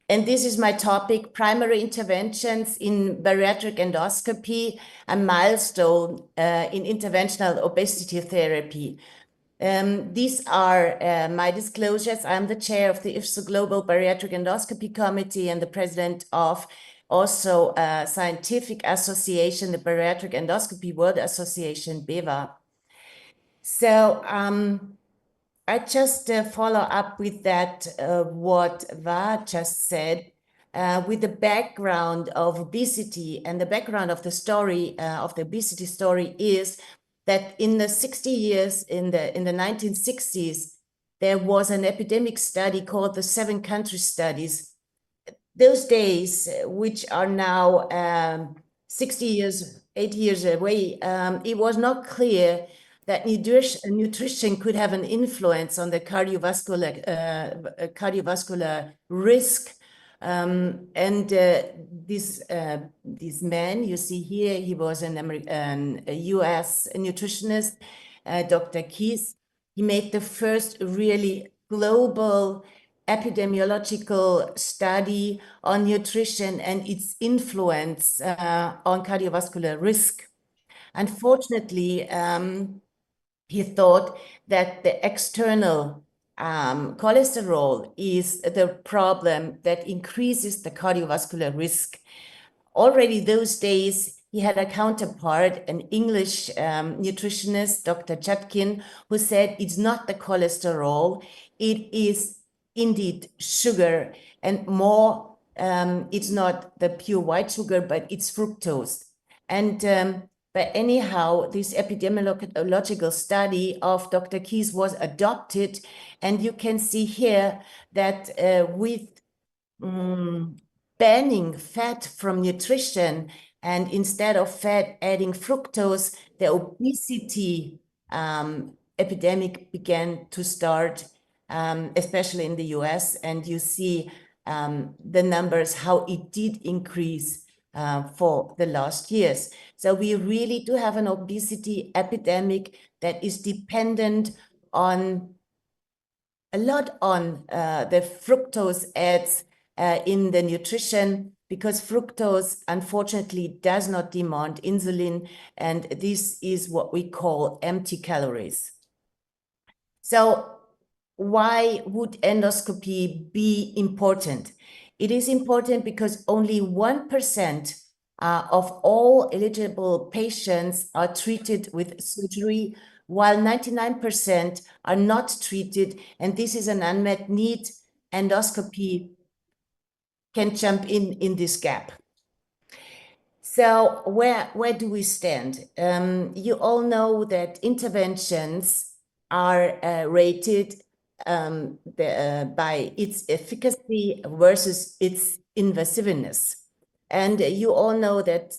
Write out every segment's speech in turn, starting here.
And this is my topic, primary interventions in bariatric endoscopy, a milestone in interventional obesity therapy. These are my disclosures. I'm the chair of the IFSO Global Bariatric Endoscopy Committee and the president of also a scientific association, the Bariatric Endoscopy World Association, BEWA. So I just follow up with that, what Va just said, with the background of obesity. And the background of the story, of the obesity story, is that in the 60 years, in the 1960s, there was an epidemic study called the 7 country studies. Those days, which are now 60 years, 80 years away, it was not clear that nutrition could have an influence on the cardiovascular risk. This man you see here, he was a US nutritionist, Dr. Keys. He made the first really global epidemiological study on nutrition and its influence on cardiovascular risk. Unfortunately, he thought that the external cholesterol is the problem that increases the cardiovascular risk. Already those days, he had a counterpart, an English nutritionist, Dr. Judkin, who said it's not the cholesterol, it is indeed sugar, and more, it's not the pure white sugar, but it's fructose. But anyhow, this epidemiological study of Dr. Keys was adopted, and you can see here that with banning fat from nutrition and instead of fat adding fructose, the obesity epidemic began to start, especially in the US, and you see the numbers, how it did increase for the last years. So we really do have an obesity epidemic that is dependent on a lot on the fructose adds in the nutrition, because fructose unfortunately does not demand insulin, and this is what we call empty calories. So why would endoscopy be important? It is important because only 1% of all eligible patients are treated with surgery, while 99% are not treated, and this is an unmet need. Endoscopy can jump in this gap. So where do we stand? You all know that interventions are rated by its efficacy versus its invasiveness. And you all know that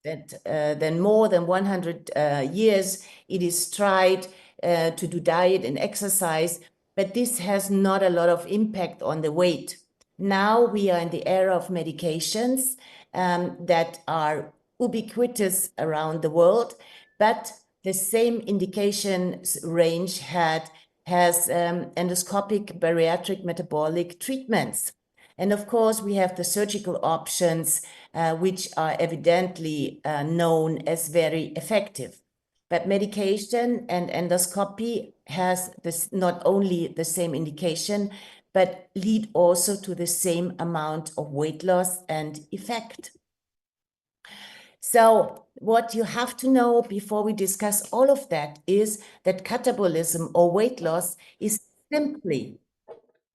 then more than 100 years, it is tried to do diet and exercise, but this has not a lot of impact on the weight. Now we are in the era of medications that are ubiquitous around the world, but the same indication range has endoscopic bariatric metabolic treatments. And of course, we have the surgical options, which are evidently known as very effective. But medication and endoscopy has this, not only the same indication, but lead also to the same amount of weight loss and effect. So what you have to know before we discuss all of that is that catabolism or weight loss is simply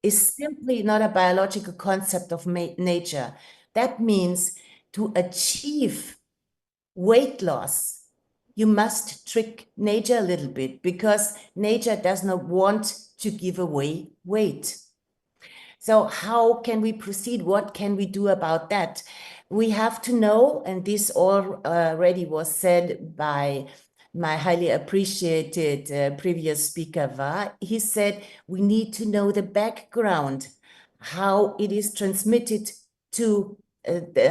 not a biological concept of nature. That means to achieve weight loss, you must trick nature a little bit, because nature does not want to give away weight. So how can we proceed? What can we do about that? We have to know, and this already was said by my highly appreciated previous speaker, Va. He said, we need to know the background, how it is transmitted to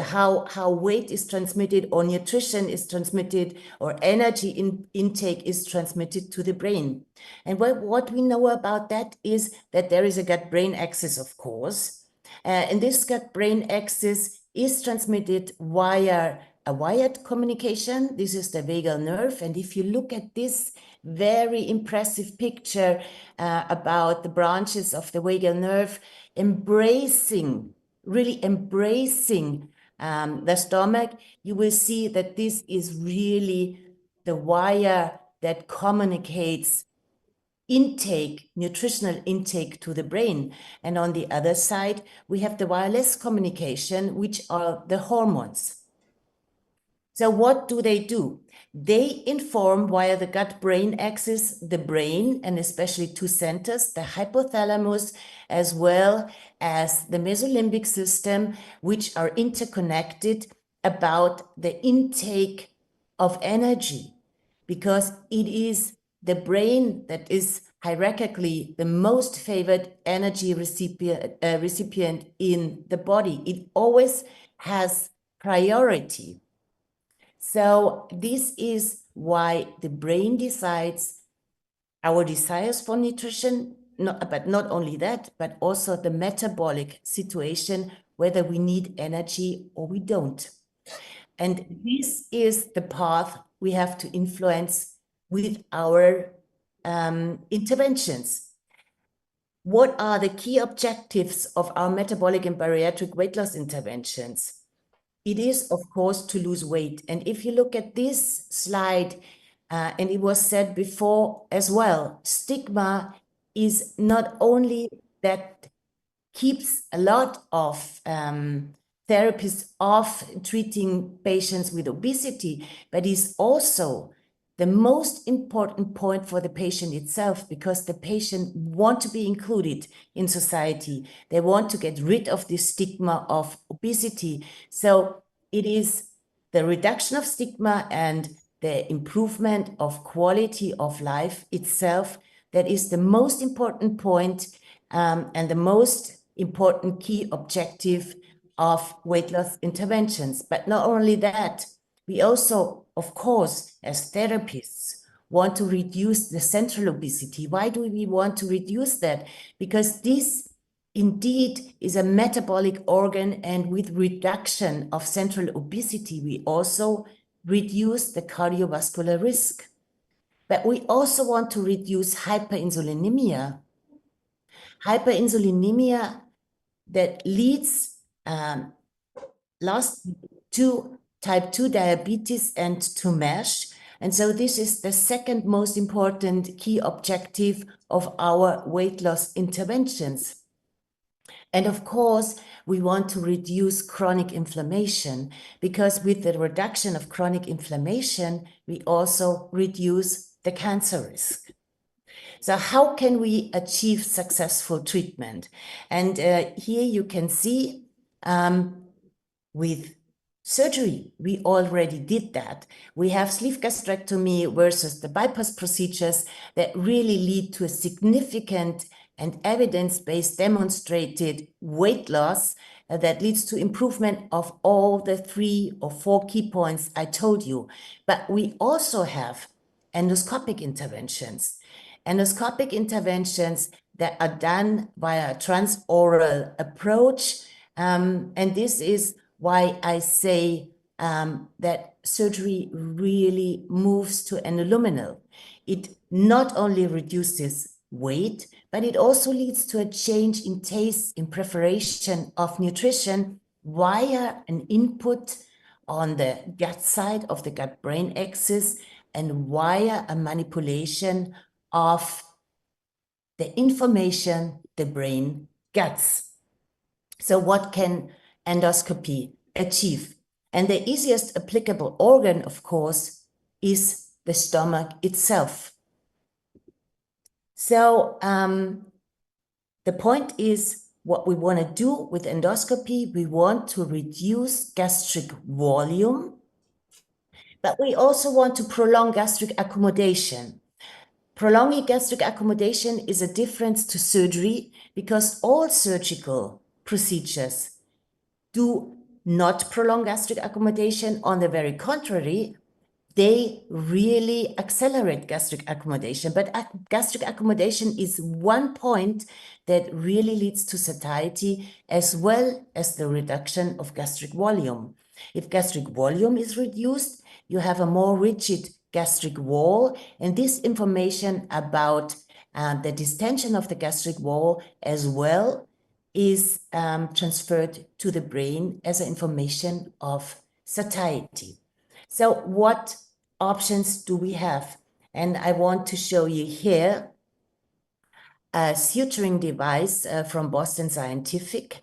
how weight is transmitted, or nutrition is transmitted, or energy intake is transmitted to the brain. And what we know about that is that there is a gut-brain axis, of course, And this gut-brain axis is transmitted via a wired communication. This is the vagal nerve. And if you look at this very impressive picture about the branches of the vagal nerve really embracing the stomach, you will see that this is really the wire that communicates nutritional intake to the brain. And on the other side, we have the wireless communication, which are the hormones. So what do? They inform via the gut-brain axis, the brain, and especially two centers, the hypothalamus, as well as the mesolimbic system, which are interconnected about the intake of energy, because it is the brain that is hierarchically the most favored energy recipient in the body. It always has priority. So this is why the brain decides our desires for nutrition, but not only that, but also the metabolic situation, whether we need energy or we don't. And this is the path we have to influence with our interventions. What are the key objectives of our metabolic and bariatric weight loss interventions? It is, of course, to lose weight. And if you look at this slide, and it was said before as well, stigma is not only that keeps a lot of therapists off treating patients with obesity, but is also the most important point for the patient itself, because the patient want to be included in society. They want to get rid of this stigma of obesity. So it is the reduction of stigma and the improvement of quality of life itself that is the most important point and the most important key objective of weight loss interventions. But not only that, we also, of course, as therapists, want to reduce the central obesity. Why do we want to reduce that? Because this indeed is a metabolic organ, and with reduction of central obesity, we also reduce the cardiovascular risk. But we also want to reduce hyperinsulinemia. Hyperinsulinemia that leads to type 2 diabetes and to MASH. And so this is the second most important key objective of our weight loss interventions. And of course, we want to reduce chronic inflammation, because with the reduction of chronic inflammation, we also reduce the cancer risk. So how can we achieve successful treatment? And here you can see with surgery, we already did that. We have sleeve gastrectomy versus the bypass procedures that really lead to a significant and evidence-based demonstrated weight loss that leads to improvement of all the 3 or 4 key points I told you. But we also have endoscopic interventions. Endoscopic interventions that are done via a transoral approach. And this is why I say that surgery really moves to endoluminal. It not only reduces weight, but it also leads to a change in taste, in preparation of nutrition via an input on the gut side of the gut-brain axis and via a manipulation of the information the brain gets. So what can endoscopy achieve? And the easiest applicable organ, of course, is the stomach itself. So the point is, what we want to do with endoscopy, we want to reduce gastric volume, but we also want to prolong gastric accommodation. Prolonging gastric accommodation is a difference to surgery, because all surgical procedures do not prolong gastric accommodation. On the very contrary, they really accelerate gastric accommodation. But gastric accommodation is one point that really leads to satiety as well as the reduction of gastric volume. If gastric volume is reduced, you have a more rigid gastric wall, and this information about the distension of the gastric wall as well is transferred to the brain as information of satiety. So what options do we have? And I want to show you here a suturing device from Boston Scientific,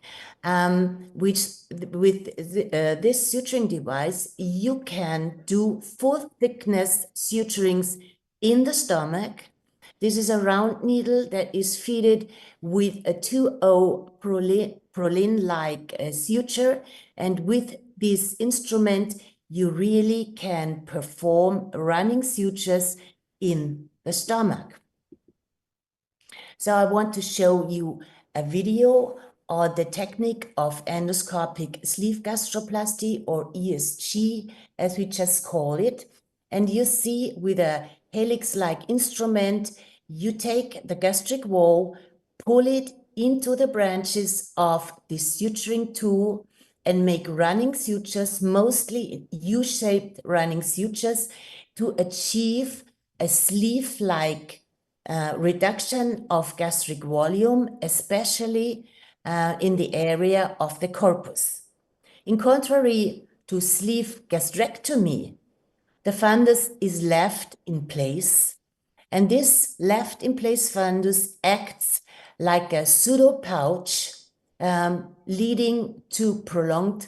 which with this suturing device, you can do full thickness suturings in the stomach. This is a round needle that is fitted with a 2O prolin-like suture, and with this instrument, you really can perform running sutures in the stomach. So I want to show you a video on the technique of endoscopic sleeve gastroplasty, or ESG, as we just call it. And you see with a helix-like instrument, you take the gastric wall, pull it into the branches of the suturing tool, and make running sutures, mostly U-shaped running sutures, to achieve a sleeve-like reduction of gastric volume, especially in the area of the corpus. In contrary to sleeve gastrectomy, the fundus is left in place, and this left in place fundus acts like a pseudo pouch, leading to prolonged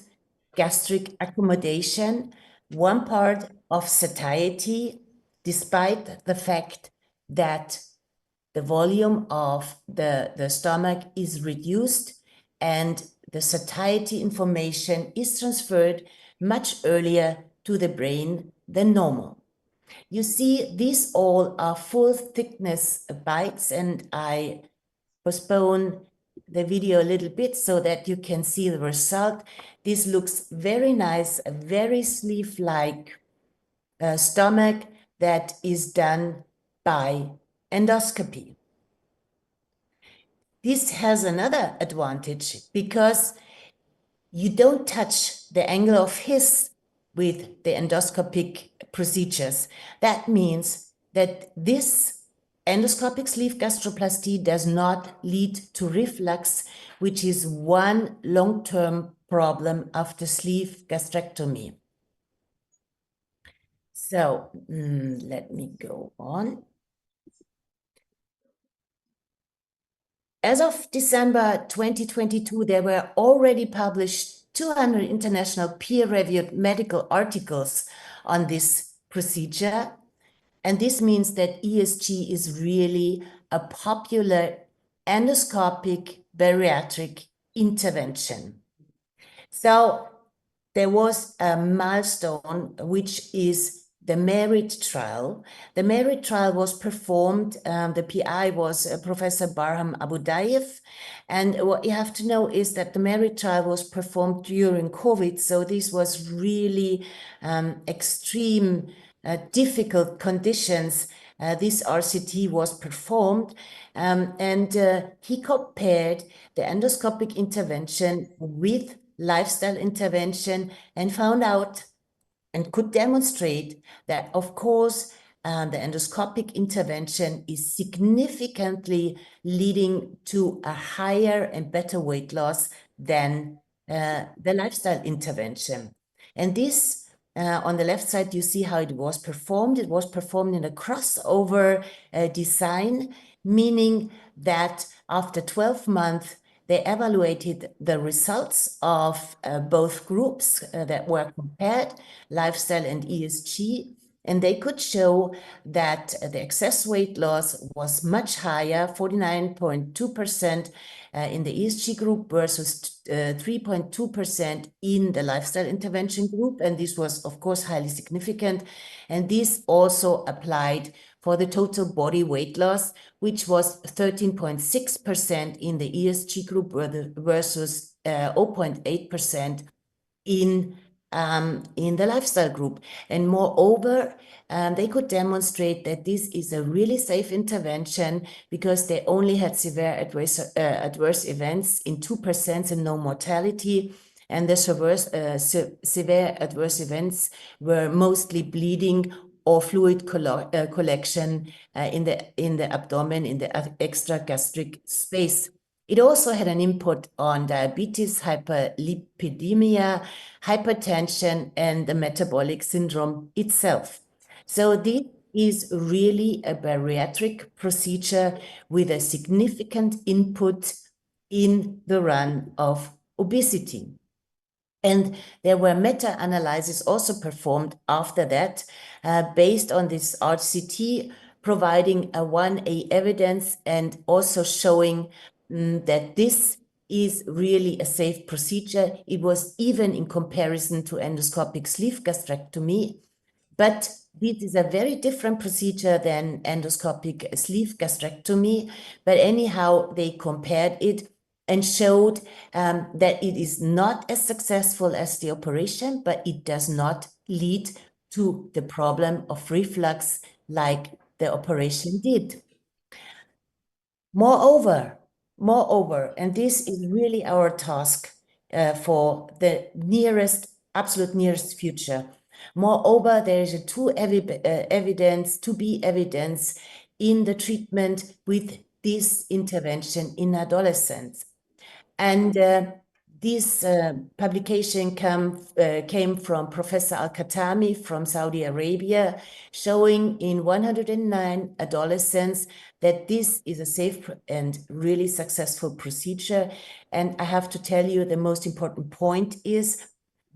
gastric accommodation, one part of satiety, despite the fact that the volume of the stomach is reduced and the satiety information is transferred much earlier to the brain than normal. You see, these all are full thickness bites, and I postpone the video a little bit so that you can see the result. This looks very nice, a very sleeve-like stomach that is done by endoscopy. This has another advantage because you don't touch the angle of His with the endoscopic procedures. That means that this endoscopic sleeve gastroplasty does not lead to reflux, which is one long-term problem after sleeve gastrectomy. So let me go on. As of December 2022, there were already published 200 international peer-reviewed medical articles on this procedure. And this means that ESG is really a popular endoscopic bariatric intervention. So there was a milestone, which is the MERIT trial. The MERIT trial was performed, the PI was Professor Barham Abudayev. And what you have to know is that the MERIT trial was performed during COVID. So this was really extreme, difficult conditions. This RCT was performed, and he compared the endoscopic intervention with lifestyle intervention and found out and could demonstrate that, of course, the endoscopic intervention is significantly leading to a higher and better weight loss than the lifestyle intervention. And this, on the left side, you see how it was performed. It was performed in a crossover design, meaning that after 12 months, they evaluated the results of both groups that were compared, lifestyle and ESG, and they could show that the excess weight loss was much higher, 49.2% in the ESG group versus 3.2% in the lifestyle intervention group. And this was, of course, highly significant. And this also applied for the total body weight loss, which was 13.6% in the ESG group versus 0.8% in in the lifestyle group. And moreover, they could demonstrate that this is a really safe intervention because they only had severe adverse events in 2% and no mortality. And the severe adverse events were mostly bleeding or fluid collection in the abdomen, in the extra gastric space. It also had an input on diabetes, hyperlipidemia, hypertension, and the metabolic syndrome itself. So this is really a bariatric procedure with a significant input in the run of obesity. And there were meta-analyses also performed after that, based on this RCT, providing a 1A evidence and also showing that this is really a safe procedure. It was even in comparison to endoscopic sleeve gastrectomy, but this is a very different procedure than endoscopic sleeve gastrectomy. But anyhow, they compared it and showed that it is not as successful as the operation, but it does not lead to the problem of reflux like the operation did. Moreover, and this is really our task for the absolute nearest future. Moreover, there is a 2B evidence in the treatment with this intervention in adolescents. And this publication came from Professor Al-Khatami from Saudi Arabia, showing in 109 adolescents that this is a safe and really successful procedure. And I have to tell you, the most important point is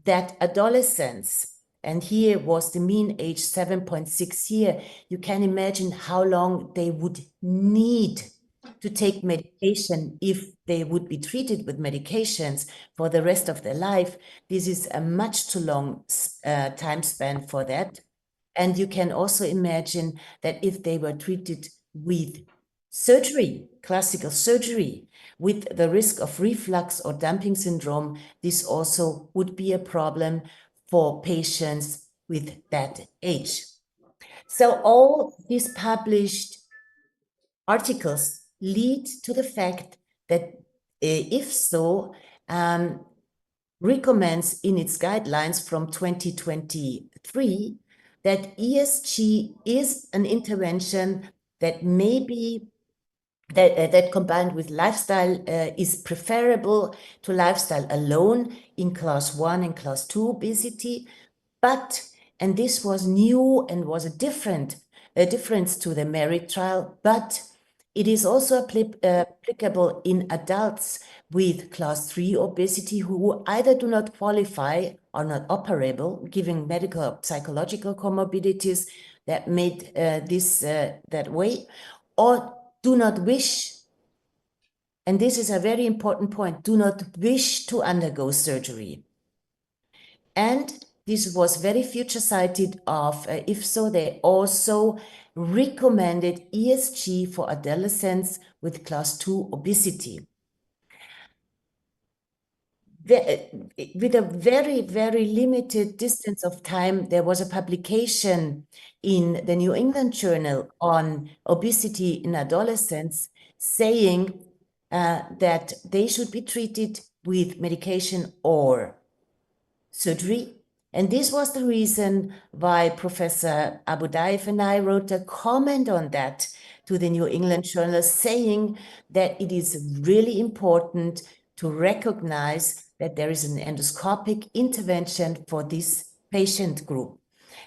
that adolescents, and here was the mean age 7.6 years, you can imagine how long they would need to take medication if they would be treated with medications for the rest of their life. This is a much too long time span for that. And you can also imagine that if they were treated with surgery, classical surgery, with the risk of reflux or dumping syndrome, this also would be a problem for patients with that age. So all these published articles lead to the fact that IFSO recommends in its guidelines from 2023 that ESG is an intervention that maybe that combined with lifestyle is preferable to lifestyle alone in class 1 and class 2 obesity. But, and this was new and was a difference to the MERIT trial, but it is also applicable in adults with class 3 obesity who either do not qualify or not operable, given medical psychological comorbidities that made this that way, or do not wish, and this is a very important point, do not wish to undergo surgery. And this was very future sighted of IFSO. They also recommended ESG for adolescents with class 2 obesity. With a very, very limited distance of time, there was a publication in the New England Journal on obesity in adolescents saying that they should be treated with medication or surgery. And this was the reason why Professor Abu Daif and I wrote a comment on that to the New England Journal, saying that it is really important to recognize that there is an endoscopic intervention for this patient group.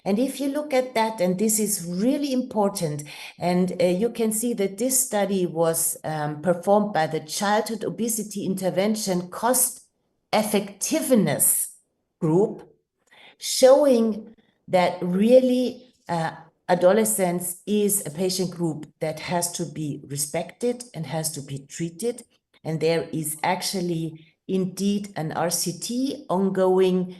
And if you look at that, and this is really important, and you can see that this study was performed by the Childhood Obesity Intervention Cost Effectiveness Group, showing that really adolescence is a patient group that has to be respected and has to be treated. And there is actually indeed an RCT ongoing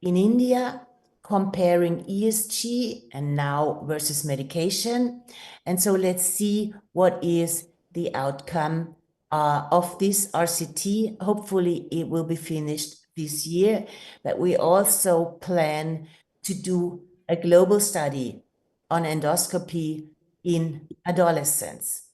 in India comparing ESG and now versus medication. And so let's see what is the outcome of this RCT. Hopefully it will be finished this year, but we also plan to do a global study on endoscopy in adolescents.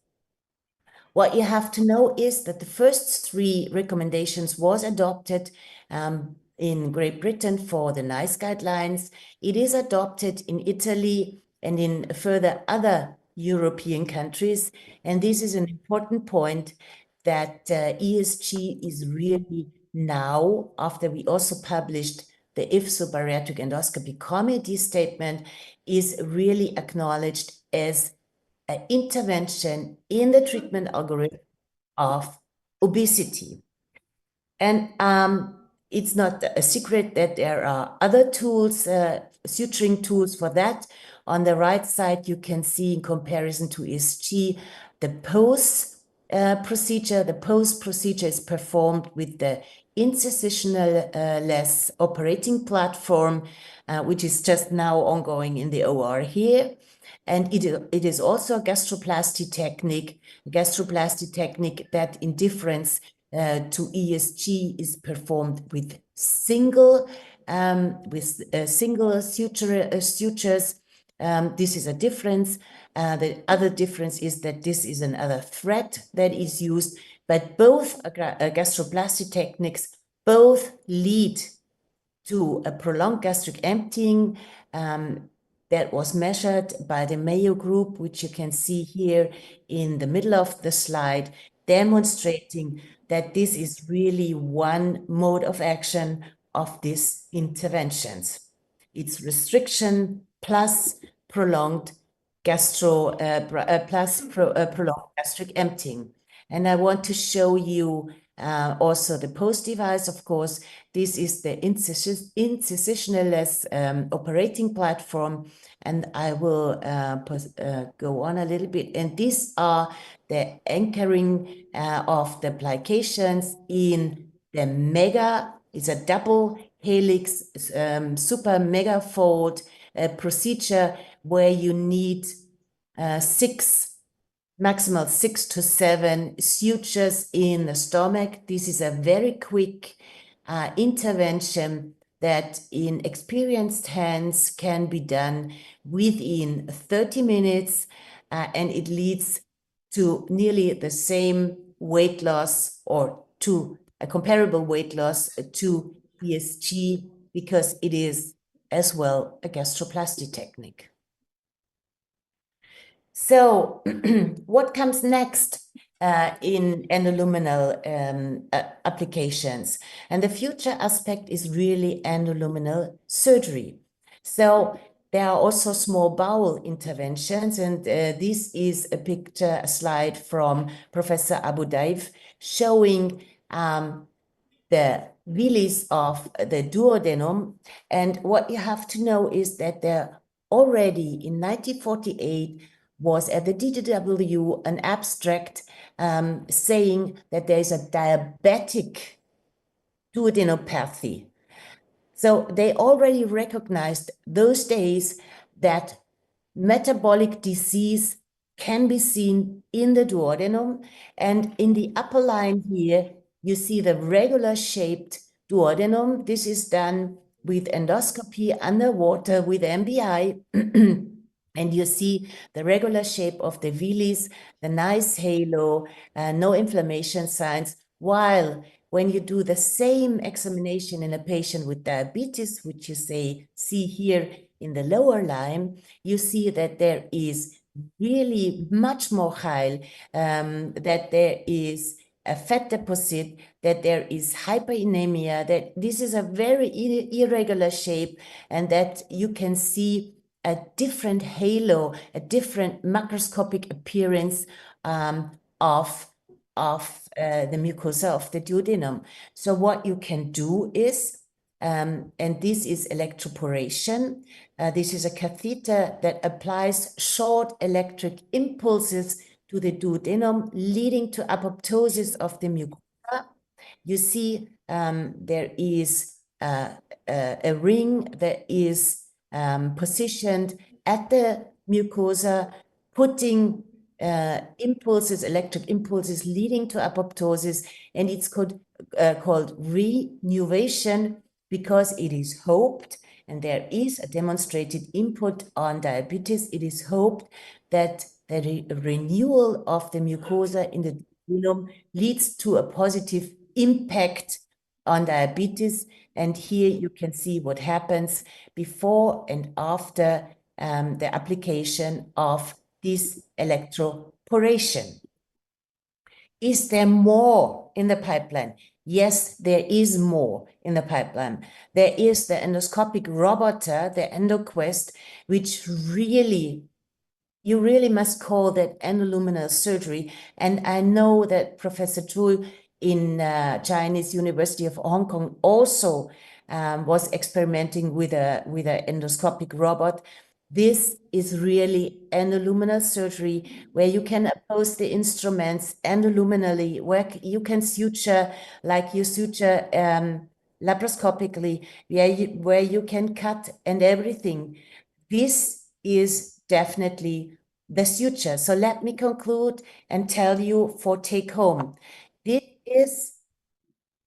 What you have to know is that the first 3 recommendations was adopted in Great Britain for the NICE guidelines. It is adopted in Italy and in further other European countries. And this is an important point that ESG is really now, after we also published the IFSO Bariatric Endoscopy Committee statement, is really acknowledged as an intervention in the treatment algorithm of obesity. And it's not a secret that there are other tools, suturing tools for that. On the right side, you can see in comparison to ESG, the POSE procedure. The POSE procedure is performed with the incisional-less operating platform, which is just now ongoing in the OR here. And it is also a gastroplasty technique that, in difference to ESG, is performed with single sutures. This is a difference. The other difference is that this is another thread that is used, but both gastroplasty techniques both lead to a prolonged gastric emptying that was measured by the Mayo Group, which you can see here in the middle of the slide, demonstrating that this is really one mode of action of these interventions. It's restriction plus prolonged prolonged gastric emptying. And I want to show you also the POSE device. Of course, this is the incisional-less operating platform, and I will go on a little bit. And these are the anchoring of the applications in the mega. It's a double helix super mega fold procedure where you need maximal 6 to 7 sutures in the stomach. This is a very quick intervention that in experienced hands can be done within 30 minutes, and it leads to nearly the same weight loss or to a comparable weight loss to ESG, because it is as well a gastroplasty technique. So what comes next in endoluminal applications? And the future aspect is really endoluminal surgery. So there are also small bowel interventions, and this is a picture, a slide from Professor Abu Daif showing the release of the duodenum. And what you have to know is that there already in 1948 was at the DDW an abstract saying that there is a diabetic duodenopathy. So they already recognized those days that metabolic disease can be seen in the duodenum. And in the upper line here, you see the regular shaped duodenum. This is done with endoscopy underwater with MBI. And you see the regular shape of the Willis, the nice halo, no inflammation signs, while when you do the same examination in a patient with diabetes, which you see here in the lower line, you see that there is really much more high, that there is a fat deposit, that there is hyperinemia, that this is a very irregular shape, and that you can see a different halo, a different macroscopic appearance of the mucosa of the duodenum. So what you can do is, and this is electroporation. This is a catheter that applies short electric impulses to the duodenum, leading to apoptosis of the mucosa. You see there is a ring that is positioned at the mucosa, putting impulses, electric impulses leading to apoptosis, and it's called renewation because it is hoped, and there is a demonstrated input on diabetes, it is hoped that the renewal of the mucosa in the genome leads to a positive impact on diabetes. And here you can see what happens before and after the application of this electroporation. Is there more in the pipeline? Yes, there is more in the pipeline. There is the endoscopic robot, the EndoQuest, which really, you really must call that endoluminal surgery. And I know that Professor Zhu in Chinese University of Hong Kong also was experimenting with a endoscopic robot. This is really endoluminal surgery where you can oppose the instruments endoluminally, where you can suture like you suture laparoscopically, where you can cut and everything. This is definitely the suture. So let me conclude and tell you for take home. This is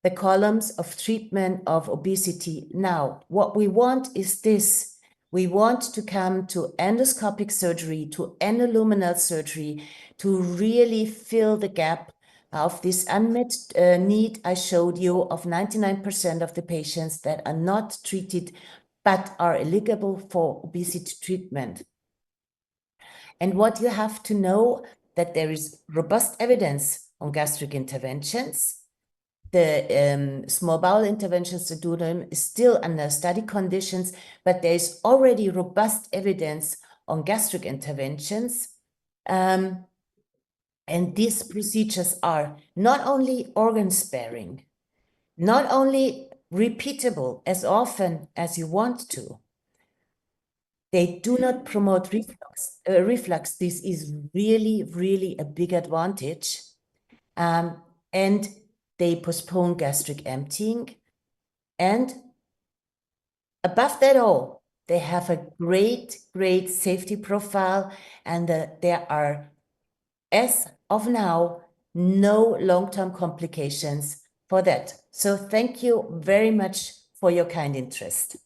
the columns of treatment of obesity. Now, what we want is this. We want to come to endoscopic surgery, to endoluminal surgery, to really fill the gap of this unmet need I showed you of 99% of the patients that are not treated but are eligible for obesity treatment. And what you have to know that there is robust evidence on gastric interventions. The small bowel interventions to do them is still under study conditions, but there is already robust evidence on gastric interventions. And these procedures are not only organ sparing, not only repeatable as often as you want to, they do not promote reflux. This is really, really a big advantage. And they postpone gastric emptying. And above that all, they have a great, great safety profile. And there are, as of now, no long-term complications for that. So thank you very much for your kind interest.